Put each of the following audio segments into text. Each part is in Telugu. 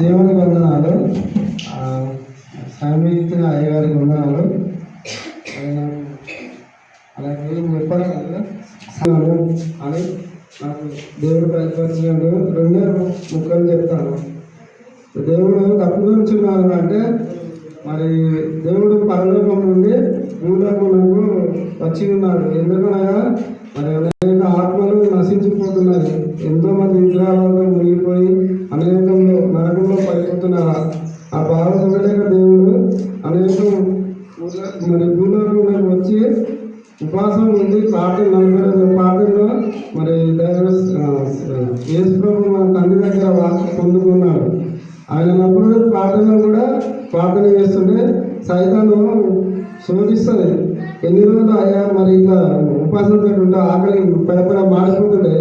దేవునికి వందనాలు. సమయం ఇచ్చిన అయ్యగారికి వందనాలు. అలాగే ఏం చెప్పాలి అని నాకు దేవుడు బయలుపరిచినాడు. రెండే ముక్కలు చెప్తాను. దేవుడు తప్పు గురించి ఉన్నారు అంటే మరి దేవుడు పరలోకం నుండి భూలోకమునకు వచ్చి ఉన్నాడు. ఎందుకనగా మరి అనేక ఆత్మలు నశించిపోతున్నాయి. ఎంతోమంది విగ్రహాలతో మునిగిపోయి అనేకంలో నరకంలో పడిపోతున్నారు. ఆ బాధ చూడలేక దేవుడు అనేకం మరి భూలోకంలోకి వచ్చి ఉపాసం ఉంది. ప్రార్థనలో మరి యేసు ప్రభు మన తండ్రి దగ్గర వాక్యం పొందుకున్నాడు. ఆయన అప్పుడు ప్రార్థనలో కూడా ప్రార్థన చేస్తుంటే సైతాను శోధిస్తుంది. ఎన్ని రోజులు అయ్యా మరి ఇట్లా ఉపాసనతో ఉంటే ఆకలి పైపడ మాడిపోతుంటే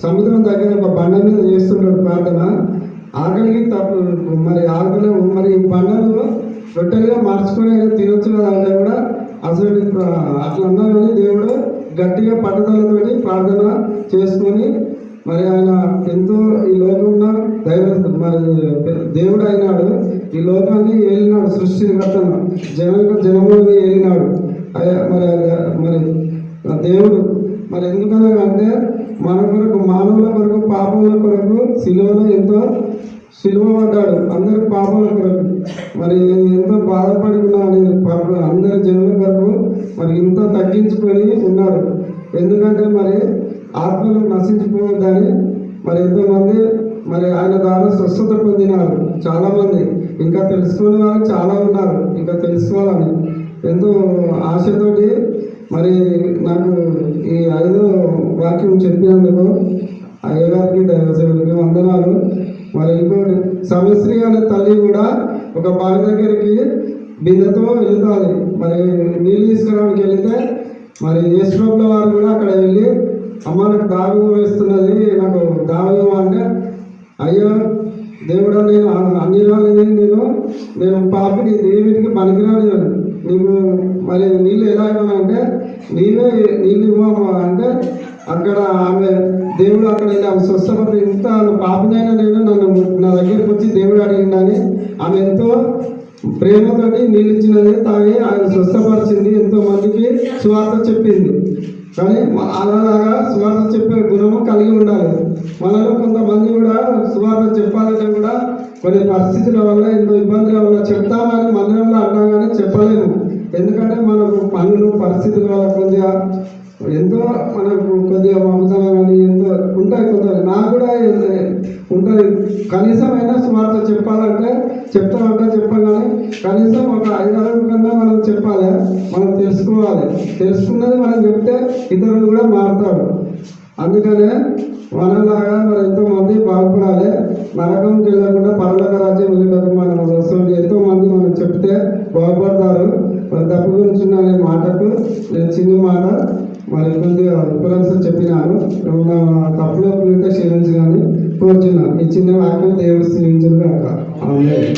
సముద్రం దగ్గర ఒక బండ మీద చేస్తుంటాడు ప్రార్థన. ఆకలికి తప్పు మరి ఆకలి మరి బండలు రొట్టెలుగా మార్చుకొని తినొచ్చు కదా అంటే కూడా అసలు అట్లా ఉన్నా కానీ దేవుడు గట్టిగా పట్టుదలతోటి ప్రార్థన చేసుకొని మరి ఆయన ఎంతో ఈ లోకంలో మరి దేవుడు అయినాడు. ఈ లోకాన్ని ఏలినాడు. సృష్టికర్తను జనములను ఏలినాడు. మరి మరి దేవుడు మరి ఎందుకనగా మన కొరకు మానవుల కొరకు పాపముల కొరకు శిలువలో ఎంతో పడ్డాడు. అందరి పాపముల కొరకు మరి ఎంతో బాధపడి ఉన్నాడు. అందరి జనుల కొరకు మరి ఇంత తగ్గించుకొని ఉన్నాడు. ఎందుకంటే మరి ఆత్మలు నశించిపోవద్దని మరి ఎంతోమంది మరి ఆయన ద్వారా స్వస్థత పొందినారు. చాలామంది ఇంకా తెలుసుకునే వాళ్ళు చాలా ఉన్నారు. ఇంకా తెలుసుకోవాలని ఎంతో ఆశతోటి మరి నాకు ఈ 5వ వాక్యం చెప్పినందుకు అయ్యగారికి దైవసేవుడికి వందనాలు. మరి ఇంకోటి సమశ్రీ అనే తల్లి కూడా ఒక బావి దగ్గరికి బిందెతో వెళ్తుంది. మరి నీళ్ళు తీసుకురావడానికి వెళితే మరి యేసుప్రభుల వారు కూడా అక్కడ వెళ్ళి అమ్మ నాకు దావి వేస్తున్నది, నాకు దావి అంటే అయ్యో దేవుడా నేను అన్ని రోజులు నేను పాపిని దేవుడికి పనికిరాని నీకు మరి నీళ్ళు ఎలా ఇవ్వాలంటే నీవే నీళ్ళు ఇవ్వమా అంటే అక్కడ ఆమె దేవుడు అక్కడ వెళ్ళి ఆమె స్వస్థపడి ఇంత పాపినైనా నేను నా దగ్గరికి వచ్చి దేవుడు అడిగిందని ఆమె ఎంతో ప్రేమతోటి నీళ్ళు ఇచ్చినది తాగి ఆయన స్వస్థపరిచింది. ఎంతో మందికి సువార్త చెప్పింది. కానీ అలాగా సువార్త చెప్పే గుణము కలిగి ఉండాలి. మనలో కొంతమంది కూడా సువార్త చెప్పాలంటే కూడా కొన్ని పరిస్థితుల వల్ల ఎంతో ఇబ్బందుల వల్ల చెప్తామని మందిరంలో అన్నా కానీ చెప్పలేము. ఎందుకంటే మనకు పనులు పరిస్థితుల వల్ల కొద్దిగా ఎంతో మనకు కొద్దిగా మమతనం కానీ ఎంతో ఉంటాయి. కొంత నాకు కూడా ఉంటుంది. కనీసం అయినా సువార్త చెప్పాలంటే చెప్పగానే కనీసం ఒక 5-6 కన్నా మనం చెప్పాలి. మనం తెలుసుకోవాలి. తెలుసుకున్నది మనం చెప్తే ఇతరులు కూడా మారుతాడు. అందుకనే మనలాగా మరి ఎంతోమంది బాగుపడాలి. నరకంకి వెళ్ళకుండా పరలోక రాజ్యం వెళ్ళేటప్పుడు మనం వస్తుంది. ఎంతోమంది మనం చెప్తే బాగుపడతారు. మరి తప్పు గురించి అనే మాటకు నేను చిన్న మాట మరి కొద్దిగా రిఫరెన్స్ చెప్పినాను. తప్పులో క్షమించగానే కోరుచున్నాను. ఈ చిన్న వాక్యం దేవుడు స్థిరించుగాక. ఆమేన్.